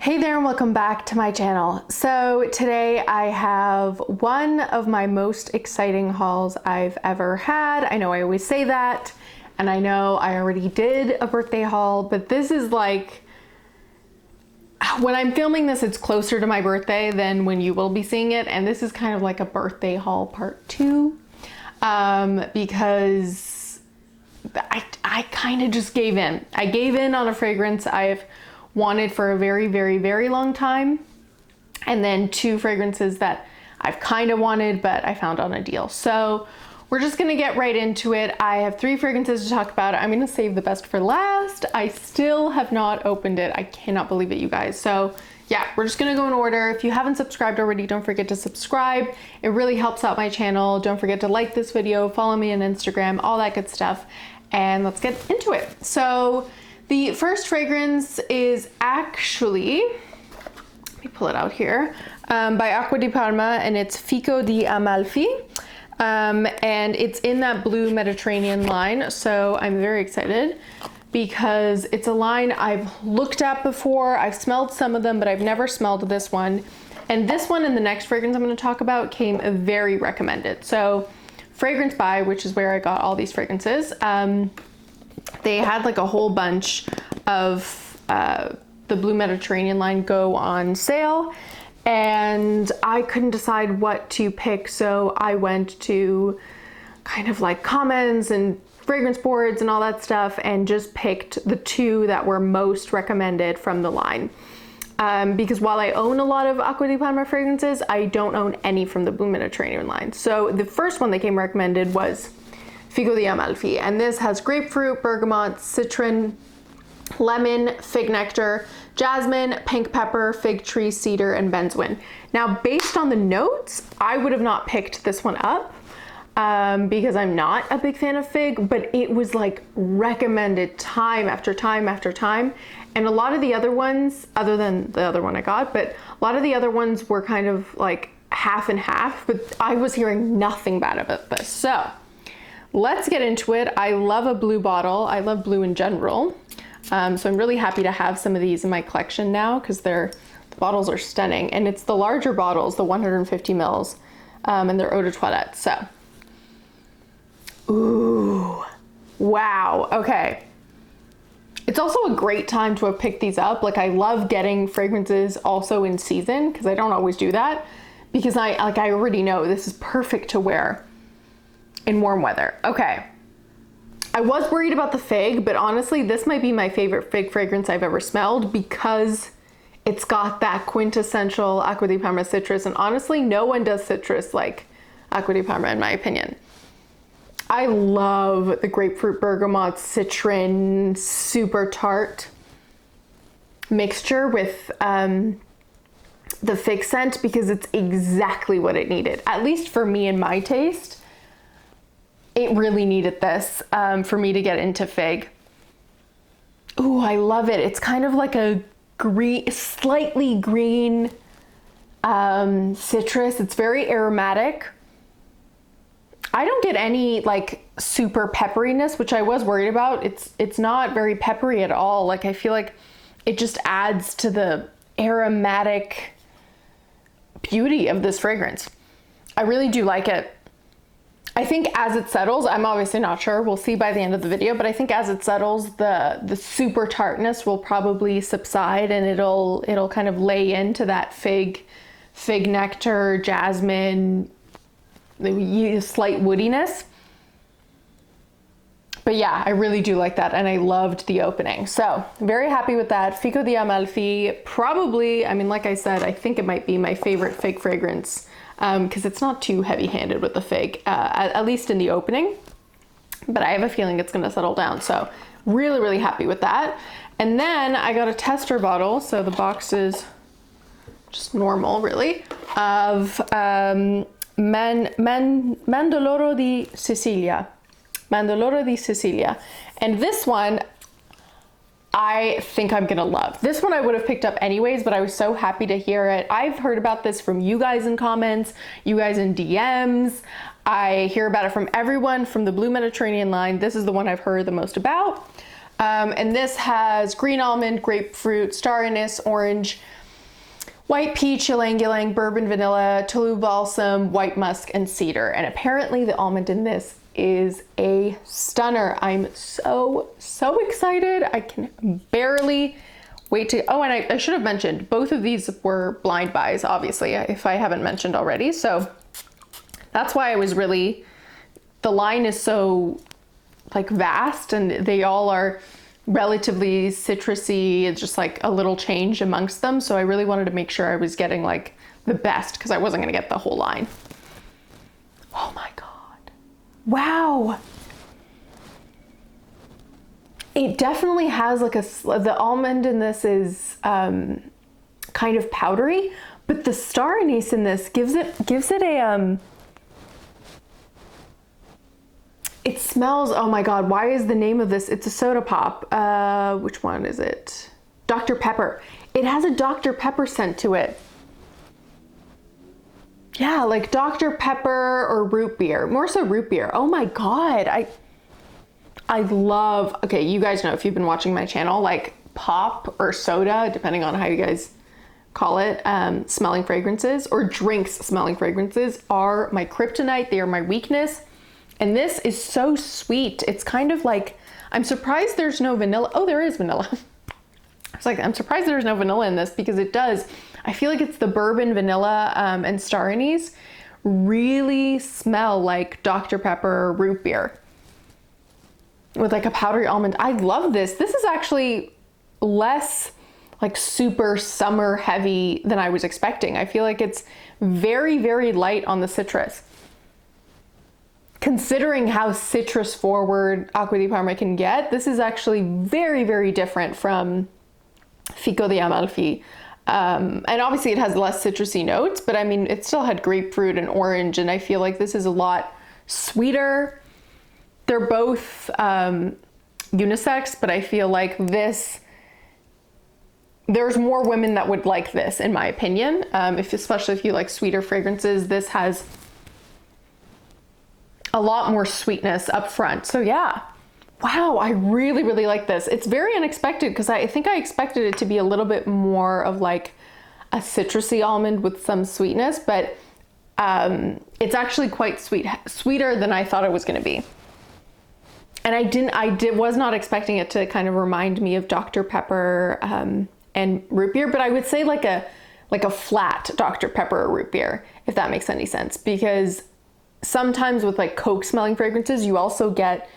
Hey there and welcome back to my channel. So today I have one of my most exciting hauls I've ever had. I know I always say that, and I know I already did a birthday haul, but this is like, when I'm filming this, it's closer to my birthday than when you will be seeing it, and this is kind of like a birthday haul part 2, because I kind of just gave in. I gave in on a fragrance I've wanted for a very long time, and then 2 fragrances that I've kind of wanted but I found on a deal. So we're just gonna get right into it. I have 3 fragrances to talk about. I'm gonna save the best for last. I still have not opened it. I cannot believe it, you guys. So yeah, we're just gonna go in order. If you haven't subscribed already, don't forget to subscribe. It really helps out my channel. Don't forget to like this video, follow me on Instagram, all that good stuff, and let's get into it. So the first fragrance is actually, let me pull it out here, by Aqua di Parma, and it's Fico di Amalfi. And it's in that blue Mediterranean line, so I'm very excited because it's a line I've looked at before. I've smelled some of them, but I've never smelled this one. And this one and the next fragrance I'm going to talk about came very recommended. So Fragrance Buy, which is where I got all these fragrances, they had like a whole bunch of the blue Mediterranean line go on sale, and I couldn't decide what to pick, so I went to kind of like comments and fragrance boards and all that stuff and just picked the 2 that were most recommended from the line. Because while I own a lot of Aqua di Parma fragrances, I don't own any from the blue Mediterranean line. So the first one that came recommended was Fico di Amalfi, and this has grapefruit, bergamot, citron, lemon, fig nectar, jasmine, pink pepper, fig tree, cedar, and benzoin. Now, based on the notes, I would have not picked this one up because I'm not a big fan of fig, but it was like recommended time after time after time. And a lot of the other ones, other than the other one I got, but a lot of the other ones were kind of like half and half, but I was hearing nothing bad about this. So let's get into it. I love a blue bottle. I love blue in general. So I'm really happy to have some of these in my collection now because the bottles are stunning, and it's the larger bottles, the 150 mils, and they're eau de toilette. So, ooh, wow. Okay. It's also a great time to have picked these up. Like, I love getting fragrances also in season because I don't always do that, because I already know this is perfect to wear in warm weather. Okay. I was worried about the fig, but honestly, this might be my favorite fig fragrance I've ever smelled because it's got that quintessential Aqua di Parma citrus, and honestly, no one does citrus like Aqua di Parma in my opinion. I love the grapefruit, bergamot, citron, super tart mixture with the fig scent because it's exactly what it needed, at least for me and my taste. It really needed this for me to get into fig. Ooh, I love it. It's kind of like a green, slightly green citrus. It's very aromatic. I don't get any like super pepperiness, which I was worried about. It's not very peppery at all. Like, I feel like it just adds to the aromatic beauty of this fragrance. I really do like it. I think as it settles, I'm obviously not sure, we'll see by the end of the video, but I think as it settles, the super tartness will probably subside, and it'll kind of lay into that fig nectar, jasmine, the slight woodiness. But yeah, I really do like that, and I loved the opening. So very happy with that. Fico di Amalfi, probably, I mean, like I said, I think it might be my favorite fig fragrance because it's not too heavy-handed with the fig, at least in the opening, but I have a feeling it's gonna settle down. So really happy with that. And then I got a tester bottle, so the box is just normal really, of Mandorlo di Sicilia. Mandorlo di Sicilia. And this one, I think I'm gonna love. This one I would have picked up anyways, but I was so happy to hear it. I've heard about this from you guys in comments, you guys in DMs. I hear about it from everyone from the blue Mediterranean line. This is the one I've heard the most about. And this has green almond, grapefruit, star anise, orange, white peach, ylang ylang, bourbon vanilla, Toulouse balsam, white musk, and cedar. And apparently the almond in this is a stunner. I'm so excited. I can barely wait to, oh, and I should have mentioned, both of these were blind buys, obviously, if I haven't mentioned already. So that's why I was really, the line is so like vast, and they all are relatively citrusy. It's just like a little change amongst them. So I really wanted to make sure I was getting like the best, because I wasn't gonna get the whole line. Oh my God. Wow. It definitely has like the almond in this is kind of powdery, but the star anise in this gives it a, it smells, oh my God, why is the name of this? It's a soda pop. Which one is it? Dr. Pepper. It has a Dr. Pepper scent to it. Yeah, like Dr. Pepper or root beer. More so root beer. Oh my God. I love, okay, you guys know if you've been watching my channel, like pop or soda, depending on how you guys call it, smelling fragrances or drinks smelling fragrances are my kryptonite. They are my weakness. And this is so sweet. It's kind of like, I'm surprised there's no vanilla. Oh, there is vanilla. It's like, I'm surprised there's no vanilla in this, because it does. I feel like it's the bourbon, vanilla, and star anise really smell like Dr. Pepper or root beer with like a powdery almond. I love this. This is actually less like super summer heavy than I was expecting. I feel like it's very, very light on the citrus. Considering how citrus forward Aqua di Parma can get, this is actually very, very different from Fico di Amalfi. And obviously it has less citrusy notes, but I mean, it still had grapefruit and orange, and I feel like this is a lot sweeter. They're both unisex, but I feel like this, there's more women that would like this, in my opinion. Especially if you like sweeter fragrances, this has a lot more sweetness up front. So yeah, wow, I really, really like this. It's very unexpected, because I think I expected it to be a little bit more of like a citrusy almond with some sweetness, but it's actually quite sweeter than I thought it was going to be. And I was not expecting it to kind of remind me of Dr. Pepper and root beer, but I would say like a flat Dr. Pepper or root beer, if that makes any sense, because sometimes with like Coke smelling fragrances, you also get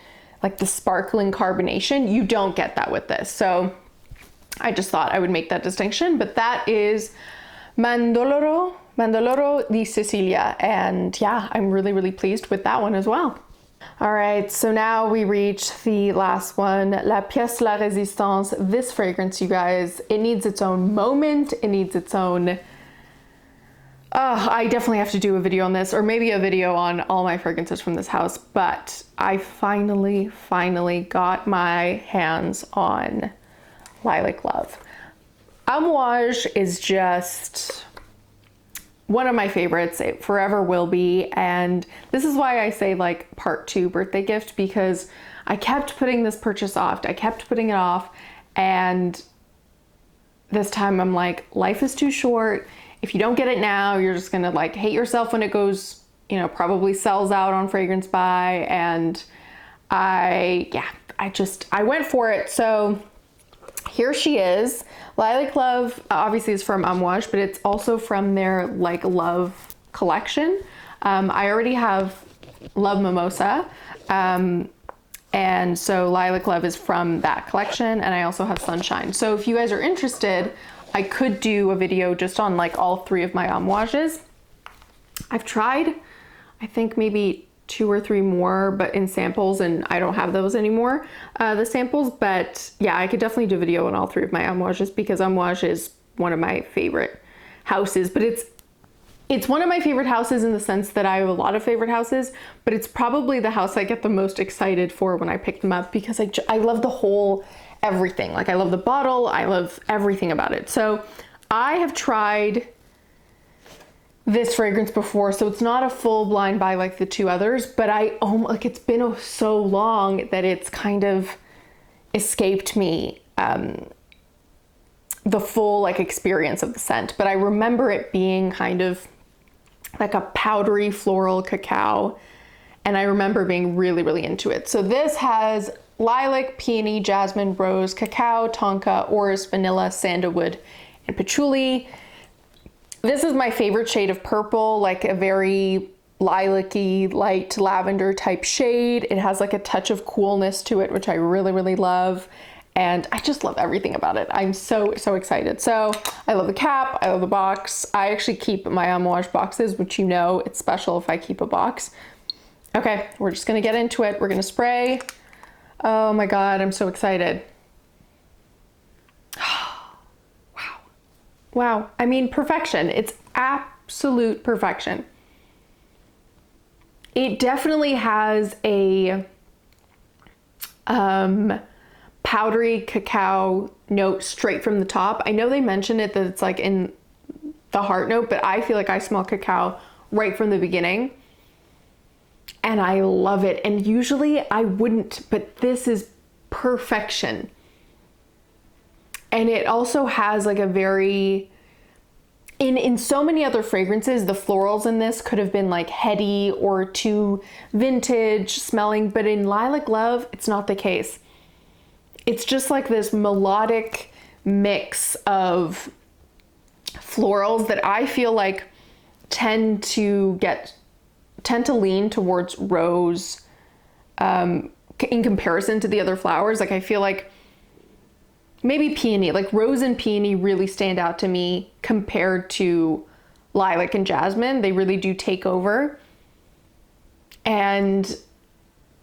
like the sparkling carbonation. You don't get that with this. So I just thought I would make that distinction, but that is Mandorlo di Sicilia. And yeah, I'm really, really pleased with that one as well. All right, so now we reach the last one, La Pièce La Résistance. This fragrance, you guys, it needs its own moment. It needs its own, I definitely have to do a video on this, or maybe a video on all my fragrances from this house, but I finally got my hands on Lilac Love. Amouage is just one of my favorites. It forever will be. And this is why I say like part 2 birthday gift, because I kept putting this purchase off. I kept putting it off. And this time I'm like, life is too short. If you don't get it now, you're just gonna like hate yourself when it goes, you know, probably sells out on Fragrance Buy. And I went for it. So here she is. Lilac Love obviously is from Amouage, but it's also from their like Love collection. I already have Love Mimosa. And so Lilac Love is from that collection. And I also have Sunshine. So if you guys are interested, I could do a video just on like all 3 of my Amouages. I've tried, I think maybe 2 or 3 more, but in samples, and I don't have those anymore, the samples. But yeah, I could definitely do a video on all 3 of my Amouages, because Amouage is one of my favorite houses. But it's one of my favorite houses in the sense that I have a lot of favorite houses, but it's probably the house I get the most excited for when I pick them up, because I love the whole everything. Like I love the bottle, I love everything about it. So I have tried this fragrance before, so it's not a full blind buy like the 2 others, but like it's been so long that it's kind of, escaped me the full like experience of the scent, but I remember it being kind of like a powdery floral cacao, and I remember being really, really into it. So this has lilac, peony, jasmine, rose, cacao, tonka, orris, vanilla, sandalwood, and patchouli. This is my favorite shade of purple, like a very lilac-y, light lavender type shade. It has like a touch of coolness to it, which I really, really love. And I just love everything about it. I'm so, so excited. So I love the cap, I love the box. I actually keep my Amouage boxes, which you know, it's special if I keep a box. Okay, we're just gonna get into it. We're gonna spray. Oh my God, I'm so excited. Wow. Wow, I mean, perfection. It's absolute perfection. It definitely has a powdery cacao note straight from the top. I know they mentioned it that it's like in the heart note, but I feel like I smell cacao right from the beginning. And I love it. And usually I wouldn't, but this is perfection. And it also has like a very, in so many other fragrances, the florals in this could have been like heady or too vintage smelling, but in Lilac Love, it's not the case. It's just like this melodic mix of florals that I feel like tend to lean towards rose in comparison to the other flowers. Like I feel like maybe peony, like rose and peony really stand out to me compared to lilac and jasmine. They really do take over. And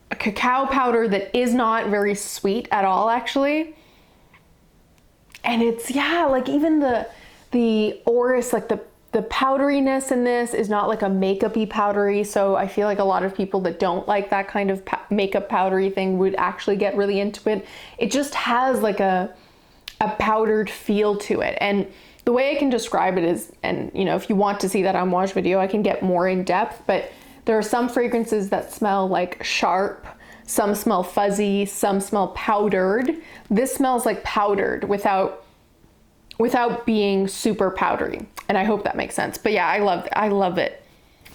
a cacao powder that is not very sweet at all, actually. And it's, yeah, like even the orris, like the powderiness in this is not like a makeup-y powdery. So I feel like a lot of people that don't like that kind of makeup powdery thing would actually get really into it. It just has like a powdered feel to it. And the way I can describe it is, and you know, if you want to see that Amouage video, I can get more in depth, but there are some fragrances that smell like sharp, some smell fuzzy, some smell powdered. This smells like powdered without being super powdery. And I hope that makes sense. But yeah, I love it.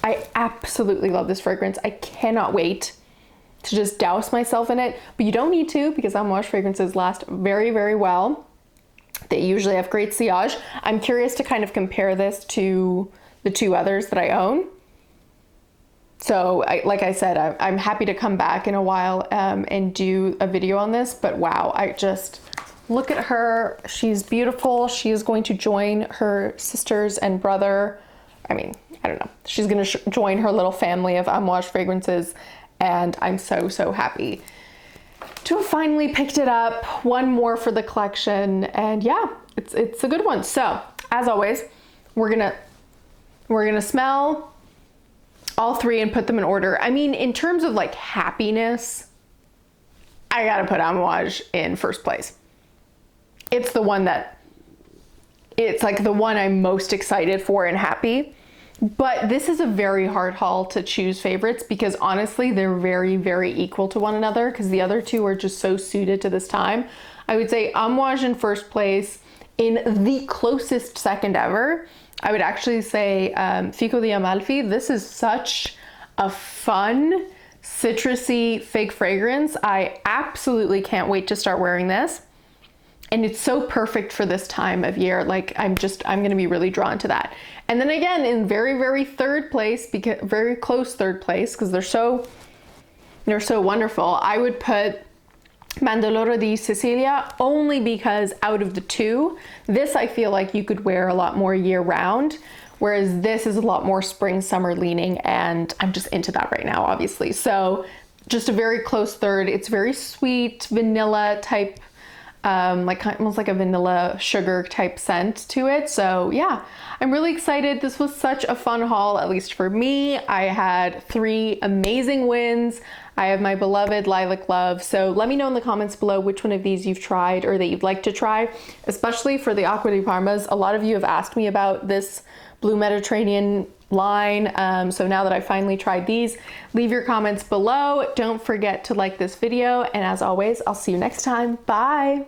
I absolutely love this fragrance. I cannot wait to just douse myself in it, but you don't need to because Amouage fragrances last very, very well. They usually have great sillage. I'm curious to kind of compare this to the two others that I own. So like I said, I'm happy to come back in a while and do a video on this, but wow, I just look at her. She's beautiful. She is going to join her sisters and brother. I mean, I don't know. She's going to join her little family of Amouage fragrances, and I'm so, so happy to have finally picked it up. One more for the collection, and yeah, it's a good one. So as always, we're gonna smell all three and put them in order. I mean, in terms of like happiness, I gotta put Amouage in first place. It's the one it's like the one I'm most excited for and happy. But this is a very hard haul to choose favorites because honestly, they're very, very equal to one another because the other two are just so suited to this time. I would say Amouage in first place. In the closest second ever, I would actually say Fico di Amalfi. This is such a fun, citrusy fig fragrance. I absolutely can't wait to start wearing this. And it's so perfect for this time of year. Like I'm gonna be really drawn to that. And then again, in very, very third place, because very close third place, because they're so wonderful, I would put Mandorlo di Sicilia, only because out of the two, this I feel like you could wear a lot more year round, whereas this is a lot more spring, summer leaning, and I'm just into that right now, obviously. So just a very close third. It's very sweet, vanilla type, like almost like a vanilla sugar type scent to it. So yeah, I'm really excited. This was such a fun haul, at least for me. I had 3 amazing wins. I have my beloved Lilac Love. So let me know in the comments below which one of these you've tried or that you'd like to try, especially for the Aqua di Parmas. A lot of you have asked me about this Blue Mediterranean line. So now that I finally tried these, leave your comments below. Don't forget to like this video. And as always, I'll see you next time. Bye.